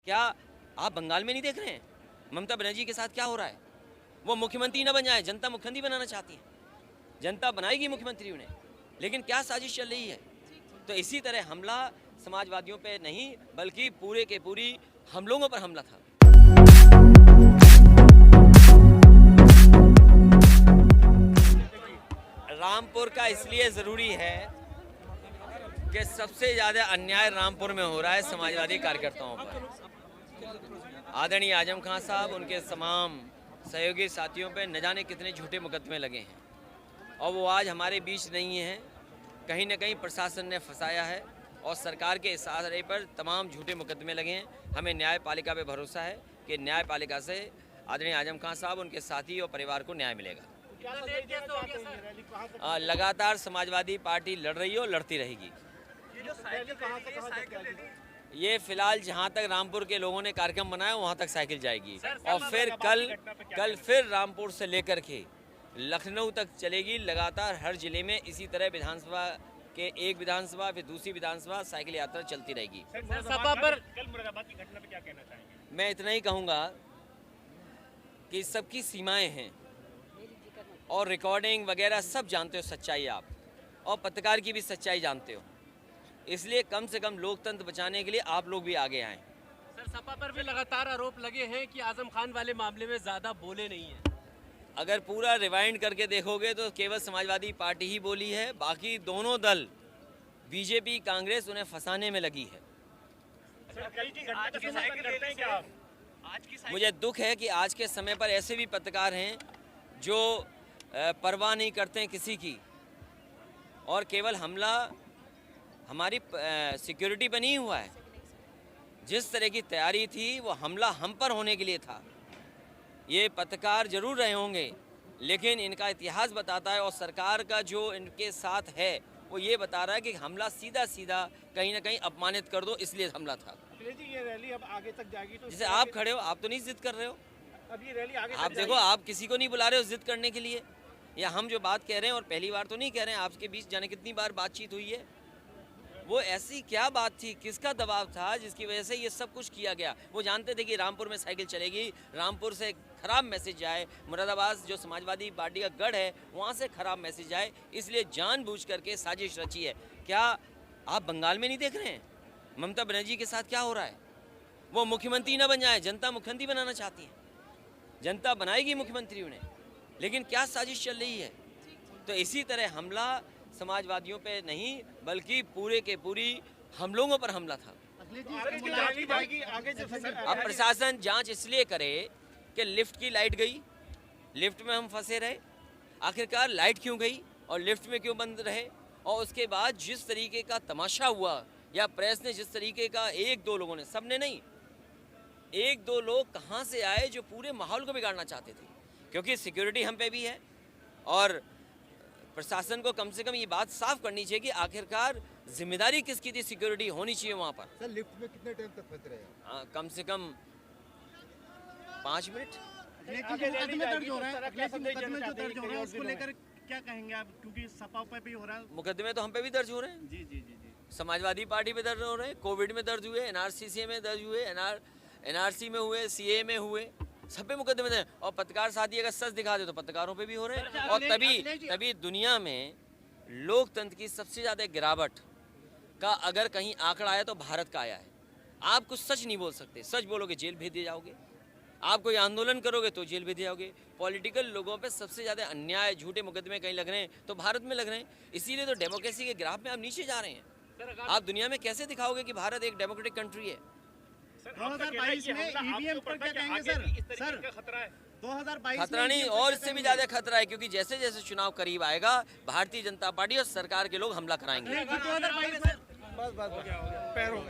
क्या आप बंगाल में नहीं देख रहे हैं ममता बनर्जी के साथ क्या हो रहा है? वो मुख्यमंत्री न बन जाए, जनता मुख्यमंत्री बनाना चाहती है, जनता बनाएगी मुख्यमंत्री उन्हें, लेकिन क्या साजिश चल रही है? तो इसी तरह हमला समाजवादियों पे नहीं बल्कि पूरे के पूरी हम लोगों पर हमला था। रामपुर का इसलिए ज़रूरी है कि सबसे ज़्यादा अन्याय रामपुर में हो रहा है समाजवादी कार्यकर्ताओं पर। आदरणीय आजम खान साहब, उनके तमाम सहयोगी साथियों पे न जाने कितने झूठे मुकदमे लगे हैं और वो आज हमारे बीच नहीं हैं। कहीं न कहीं प्रशासन ने फंसाया है और सरकार के इशारे पर तमाम झूठे मुकदमे लगे हैं। हमें न्यायपालिका पे भरोसा है कि न्यायपालिका से आदरणीय आजम खान साहब, उनके साथी और परिवार को न्याय मिलेगा। लगातार समाजवादी पार्टी लड़ रही है और लड़ती रहेगी। ये फिलहाल जहाँ तक रामपुर के लोगों ने कार्यक्रम बनाया वहाँ तक साइकिल जाएगी और फिर कल फिर रामपुर से लेकर के लखनऊ तक चलेगी। लगातार हर जिले में इसी तरह विधानसभा के एक विधानसभा फिर दूसरी विधानसभा साइकिल यात्रा चलती रहेगी। सपा पर कल मुरादाबाद की घटना पे क्या कहना चाहेंगे? मैं इतना ही कहूँगा कि सबकी सीमाएं हैं और रिकॉर्डिंग वगैरह सब जानते हो सच्चाई आप, और पत्रकार की भी सच्चाई जानते हो, इसलिए कम से कम लोकतंत्र बचाने के लिए आप लोग भी आगे आएँ। सर, सपा पर भी लगातार आरोप लगे हैं कि आजम खान वाले मामले में ज़्यादा बोले नहीं हैं। अगर पूरा रिवाइंड करके देखोगे तो केवल समाजवादी पार्टी ही बोली है, बाकी दोनों दल बीजेपी कांग्रेस उन्हें फंसाने में लगी है। मुझे दुख है कि आज के समय पर ऐसे भी पत्रकार हैं जो परवाह नहीं करते हैं किसी की, और केवल हमला हमारी सिक्योरिटी पर नहीं हुआ है। जिस तरह की तैयारी थी वो हमला हम पर होने के लिए था। ये पत्रकार जरूर रहे होंगे, लेकिन इनका इतिहास बताता है और सरकार का जो इनके साथ है वो ये बता रहा है कि हमला सीधा सीधा कहीं ना कहीं अपमानित कर दो, इसलिए हमला था। ये रैली अब आगे तक जाएगी तो जैसे आप खड़े हो, आप तो नहीं जिद कर रहे हो। अब ये रैली आगे आप देखो, आप किसी को नहीं बुला रहे हो जिद करने के लिए, या हम जो बात कह रहे हैं और पहली बार तो नहीं कह रहे हैं, आपके बीच जाने कितनी बार बातचीत हुई है। वो ऐसी क्या बात थी, किसका दबाव था जिसकी वजह से ये सब कुछ किया गया? वो जानते थे कि रामपुर में साइकिल चलेगी, रामपुर से खराब मैसेज जाए, मुरादाबाद जो समाजवादी पार्टी का गढ़ है वहाँ से खराब मैसेज जाए, इसलिए जानबूझ करके साजिश रची है। क्या आप बंगाल में नहीं देख रहे हैं ममता बनर्जी के साथ क्या हो रहा है? वो मुख्यमंत्री न बन जाए, जनता मुख्यमंत्री बनाना चाहती है, जनता बनाएगी मुख्यमंत्री उन्हें, लेकिन क्या साजिश चल रही है? तो इसी तरह हमला समाजवादियों पे नहीं बल्कि पूरे के पूरी हम लोगों पर हमला था। अब प्रशासन जांच इसलिए करे कि लिफ्ट की लाइट गई, लिफ्ट में हम फंसे रहे, आखिरकार लाइट क्यों गई और लिफ्ट में क्यों बंद रहे, और उसके बाद जिस तरीके का तमाशा हुआ या प्रेस ने जिस तरीके का, एक दो लोगों ने, सबने नहीं, एक दो लोग कहाँ से आए जो पूरे माहौल को बिगाड़ना चाहते थे। क्योंकि सिक्योरिटी हम पे भी है और प्रशासन को कम से कम ये बात साफ करनी चाहिए कि आखिरकार जिम्मेदारी किसकी थी, सिक्योरिटी होनी चाहिए वहाँ पर। सर, लिफ्ट में कितने टाइम तक फंसे रहे? कम से कम 5 मिनट। क्या कहेंगे आप, क्योंकि सपा पे भी हो रहा है मुकदमे, तो हम पे भी दर्ज हो रहे हैं। जी। समाजवादी पार्टी पे दर्ज हो रहे हैं, कोविड में दर्ज हुए, NRCC में दर्ज हुए, NRC में हुए, CA में हुए, सब पे मुकदमे हैं। और पत्रकार साथी अगर सच दिखा दे तो पत्रकारों पे भी हो रहे हैं। और तभी दुनिया में लोकतंत्र की सबसे ज़्यादा गिरावट का अगर कहीं आंकड़ा आया तो भारत का आया है। आप कुछ सच नहीं बोल सकते, सच बोलोगे जेल भेज दिए जाओगे, आप कोई आंदोलन करोगे तो जेल भेज दिए जाओगे। पॉलिटिकल लोगों पे सबसे ज़्यादा अन्याय, झूठे मुकदमे कहीं लग रहे हैं तो भारत में लग रहे हैं, इसीलिए तो डेमोक्रेसी के ग्राफ में आप नीचे जा रहे हैं। आप दुनिया में कैसे दिखाओगे कि भारत एक डेमोक्रेटिक कंट्री है? 2022 में ईवीएम पर क्या कहेंगे सर? 2022 खतरा नहीं, और इससे भी ज्यादा खतरा है, क्योंकि जैसे जैसे चुनाव करीब आएगा भारतीय जनता पार्टी और सरकार के लोग हमला कराएंगे। बस पैरों